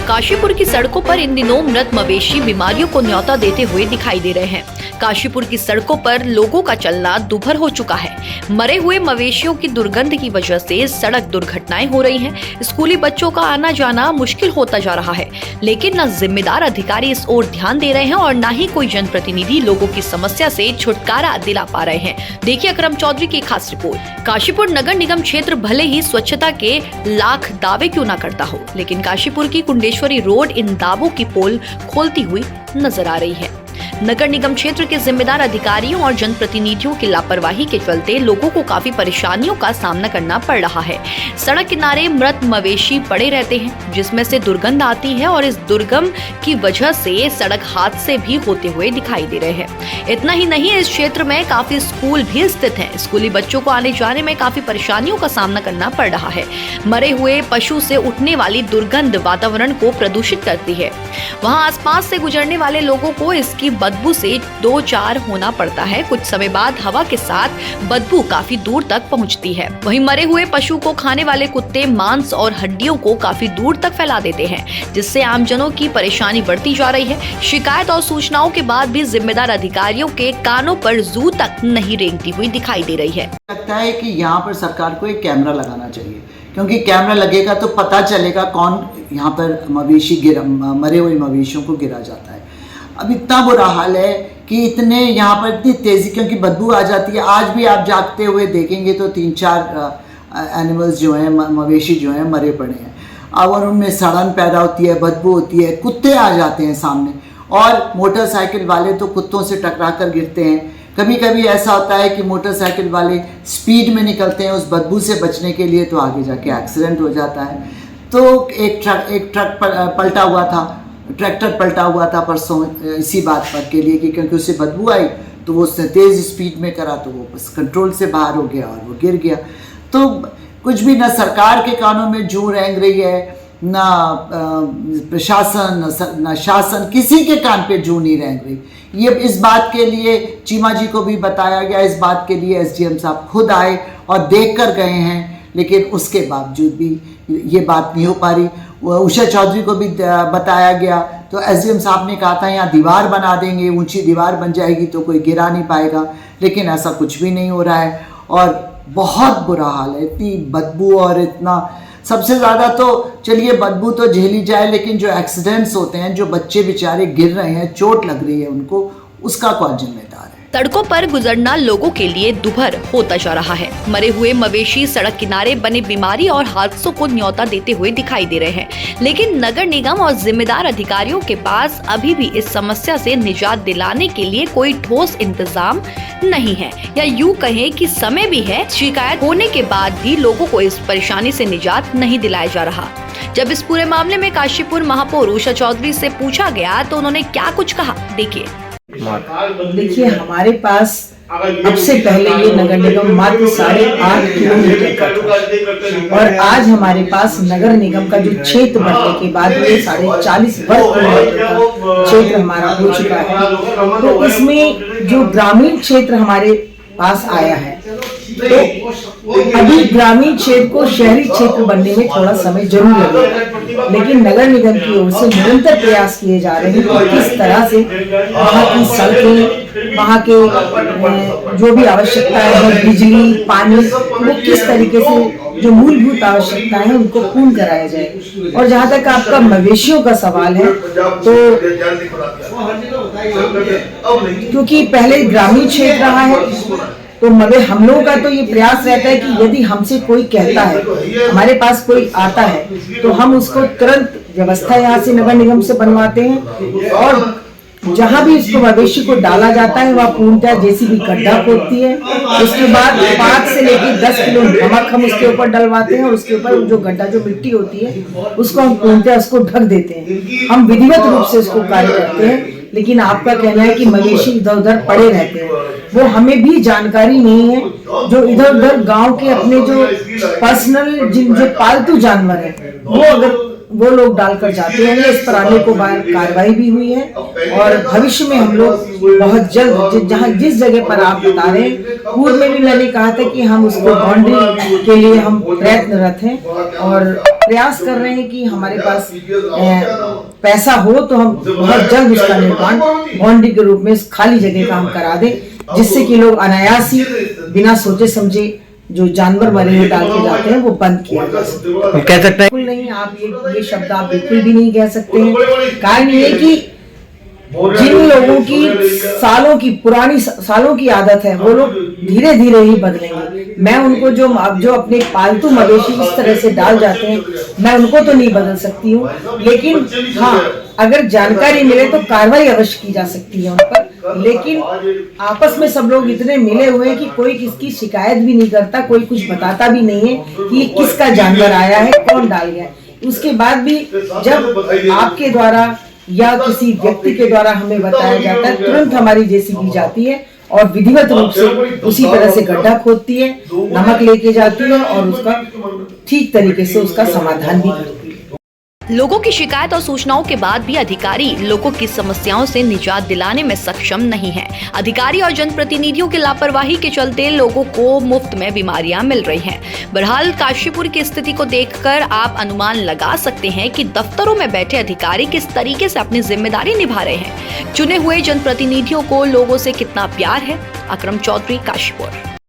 काशीपुर की सड़कों पर इन दिनों मृत मवेशी बीमारियों को न्योता देते हुए दिखाई दे रहे हैं। काशीपुर की सड़कों पर लोगों का चलना दुभर हो चुका है। मरे हुए मवेशियों की दुर्गंध की वजह से सड़क दुर्घटनाएं हो रही हैं। स्कूली बच्चों का आना जाना मुश्किल होता जा रहा है, लेकिन न जिम्मेदार अधिकारी इस ओर ध्यान दे रहे हैं और न ही कोई जनप्रतिनिधि लोगों की समस्या से छुटकारा दिला पा रहे हैं। देखिए अकरम चौधरी की खास रिपोर्ट। काशीपुर नगर निगम क्षेत्र भले ही स्वच्छता के लाख दावे क्यों न करता हो, लेकिन काशीपुर की कुंडेश्वरी रोड इन दावों की पोल खोलती हुई नजर आ रही है। नगर निगम क्षेत्र के जिम्मेदार अधिकारियों और जनप्रतिनिधियों की लापरवाही के चलते लोगों को काफी परेशानियों का सामना करना पड़ रहा है। सड़क किनारे मृत मवेशी पड़े रहते हैं, जिसमें से दुर्गंध आती है और इस दुर्गंध की वजह से सड़क हादसे भी होते हुए दिखाई दे रहे हैं। इतना ही नहीं, इस क्षेत्र में काफी स्कूल भी स्थित हैं। स्कूली बच्चों को आने जाने में काफी परेशानियों का सामना करना पड़ रहा है। मरे हुए पशु से उठने वाली दुर्गंध वातावरण को प्रदूषित करती है। वहाँ आसपास से गुजरने वाले लोगों को इसकी बदबू से दो चार होना पड़ता है। कुछ समय बाद हवा के साथ बदबू काफी दूर तक पहुंचती है। वहीं मरे हुए पशु को खाने वाले कुत्ते मांस और हड्डियों को काफी दूर तक फैला देते हैं, जिससे आमजनों की परेशानी बढ़ती जा रही है। शिकायत और सूचनाओं के बाद भी जिम्मेदार अधिकारियों के कानों पर जू तक नहीं रेंगती हुई दिखाई दे रही है। लगता है कि यहाँ पर सरकार को एक कैमरा लगाना चाहिए, क्योंकि कैमरा लगेगा तो पता चलेगा कौन यहाँ पर मरे हुए मवेशियों को गिरा जाता है। अब इतना बुरा हाल है कि इतने यहाँ पर इतनी तेज़ी, क्योंकि बदबू आ जाती है। आज भी आप जागते हुए देखेंगे तो 3-4 एनिमल्स जो हैं, मवेशी जो हैं, मरे पड़े हैं। अब और उनमें सड़न पैदा होती है, बदबू होती है, कुत्ते आ जाते हैं सामने, और मोटरसाइकिल वाले तो कुत्तों से टकरा कर गिरते हैं। कभी कभी ऐसा होता है कि मोटरसाइकिल वाले स्पीड में निकलते हैं उस बदबू से बचने के लिए, तो आगे जाके एक्सीडेंट हो जाता है। तो एक ट्रक पलटा हुआ था, ट्रैक्टर पलटा हुआ था परसों इसी बात पर के लिए कि क्योंकि उसे बदबू आई तो वो उसने तेज़ स्पीड में करा तो वो बस कंट्रोल से बाहर हो गया और वो गिर गया। तो कुछ भी ना सरकार के कानों में जूं रेंग रही है, ना प्रशासन, ना शासन, किसी के कान पे जूं नहीं रेंग रही। ये इस बात के लिए चीमा जी को भी बताया गया, इस बात के लिए एसडीएम साहब खुद आए और देख कर गए हैं, लेकिन उसके बावजूद भी ये बात नहीं हो पा रही। उषा चौधरी को भी बताया गया तो एसडीएम साहब ने कहा था यहाँ दीवार बना देंगे, ऊंची दीवार बन जाएगी तो कोई गिरा नहीं पाएगा, लेकिन ऐसा कुछ भी नहीं हो रहा है और बहुत बुरा हाल है। इतनी बदबू और इतना, सबसे ज़्यादा तो चलिए बदबू तो झेली जाए, लेकिन जो एक्सीडेंट्स होते हैं, जो बच्चे बेचारे गिर रहे हैं, चोट लग रही है उनको, उसका कौन जिम्मेदार है। सड़कों पर गुजरना लोगों के लिए दुभर होता जा रहा है। मरे हुए मवेशी सड़क किनारे बने बीमारी और हादसों को न्योता देते हुए दिखाई दे रहे हैं, लेकिन नगर निगम और जिम्मेदार अधिकारियों के पास अभी भी इस समस्या से निजात दिलाने के लिए कोई ठोस इंतजाम नहीं है, या यूँ कहें कि समय भी है। शिकायत होने के बाद भी लोगों को इस परेशानी से निजात नहीं दिलाया जा रहा। जब इस पूरे मामले में काशीपुर महापौर उषा चौधरी से पूछा गया तो उन्होंने क्या कुछ कहा, देखिए हमारे पास अब से पहले ये नगर निगम मात्र 8.5 किलोमीटर का था, और आज हमारे पास नगर निगम का जो क्षेत्र बढ़ने के बाद ये 40 वर्ग किलोमीटर का क्षेत्र हमारा हो चुका है। तो इसमें जो ग्रामीण क्षेत्र हमारे पास आया है, तो अभी ग्रामीण क्षेत्र को शहरी क्षेत्र बनने में थोड़ा समय जरूर लगेगा, लेकिन नगर निगम की ओर से निरंतर प्रयास किए जा रहे हैं कि किस तरह से वहाँ की सड़कें, वहाँ के जो भी आवश्यकताएं हैं, बिजली, पानी, वो किस तरीके से जो मूलभूत आवश्यकताएं हैं उनको पूर्ण कराया जाए। और जहाँ तक आपका मवेशियों का सवाल है, तो क्योंकि पहले ग्रामीण क्षेत्र रहा है, तो मगर हम लोगों का तो ये प्रयास रहता है कि यदि हमसे कोई कहता है, हमारे पास कोई आता है, तो हम उसको तुरंत व्यवस्था यहाँ से नगर निगम से बनवाते हैं, और जहाँ भी इसको मवेशी को डाला जाता है वहाँ पूर्णतः जेसीबी गड्ढा खोदती है। उसके बाद 5 से लेकर 10 किलो नमक हम उसके ऊपर डलवाते हैं, और उसके ऊपर जो गड्ढा, जो मिट्टी होती है, उसको हम पूर्णतः उसको ढक देते हैं। हम विधिवत रूप से उसको कार्य करते हैं, लेकिन आपका कहना है कि मवेशी इधर उधर पड़े रहते हैं, वो हमें भी जानकारी नहीं है। जो इधर उधर गांव के अपने जो पर्सनल जो पालतू जानवर हैं, वो अगर वो लोग डालकर जाते होंगे, इस पर आने को बार कार्रवाई भी हुई है, और भविष्य में हम लोग बहुत जल्द जहां जिस जगह पर आप बता रहे हैं, पूर्व में भी मैंने कहा था कि हम उसको बाउंड्री के लिए हम प्रयत्नरत हैं, और प्रयास कर रहे हैं कि हमारे पास पैसा हो तो हम बहुत जल्द उसका निर्माण बाउंड्री के रूप में इस खाली जगह का हम करा दें, जिससे कि लोग अनायास ही बिना सोचे समझे जो जानवर मरे हुए डाल के जाते हैं वो बंद किया जा सकता है। कह सकते हैं बिल्कुल नहीं, आप ये शब्द आप बिल्कुल भी नहीं कह सकते हैं। कारण ये है कि जिन लोगों की पुरानी सालों की आदत है वो लोग धीरे धीरे ही बदलेंगे। मैं उनको जो अपने पालतू मवेशी इस तरह से डाल जाते हैं, मैं उनको तो नहीं बदल सकती हूँ, लेकिन हाँ, अगर जानकारी मिले तो कार्रवाई अवश्य की जा सकती है उन पर। लेकिन आपस में सब लोग इतने मिले हुए हैं कि कोई किसकी शिकायत भी नहीं करता, कोई कुछ बताता भी नहीं है कि ये किसका जानवर आया है, कौन डाल गया है। उसके बाद भी जब आपके द्वारा या किसी व्यक्ति के द्वारा हमें बताया जाता है, तुरंत हमारी जेसीबी जाती है और विधिवत रूप से उसी तरह से गड्ढा खोदती है, नमक लेके जाती है और उसका ठीक तरीके से उसका समाधान भी करती है। लोगों की शिकायत और सूचनाओं के बाद भी अधिकारी लोगों की समस्याओं से निजात दिलाने में सक्षम नहीं है। अधिकारी और जनप्रतिनिधियों की लापरवाही के चलते लोगों को मुफ्त में बीमारियां मिल रही हैं। बहरहाल काशीपुर की स्थिति को देखकर आप अनुमान लगा सकते हैं कि दफ्तरों में बैठे अधिकारी किस तरीके से अपनी जिम्मेदारी निभा रहे हैं। चुने हुए जनप्रतिनिधियों को लोगों से कितना प्यार है। अकरम चौधरी, काशीपुर।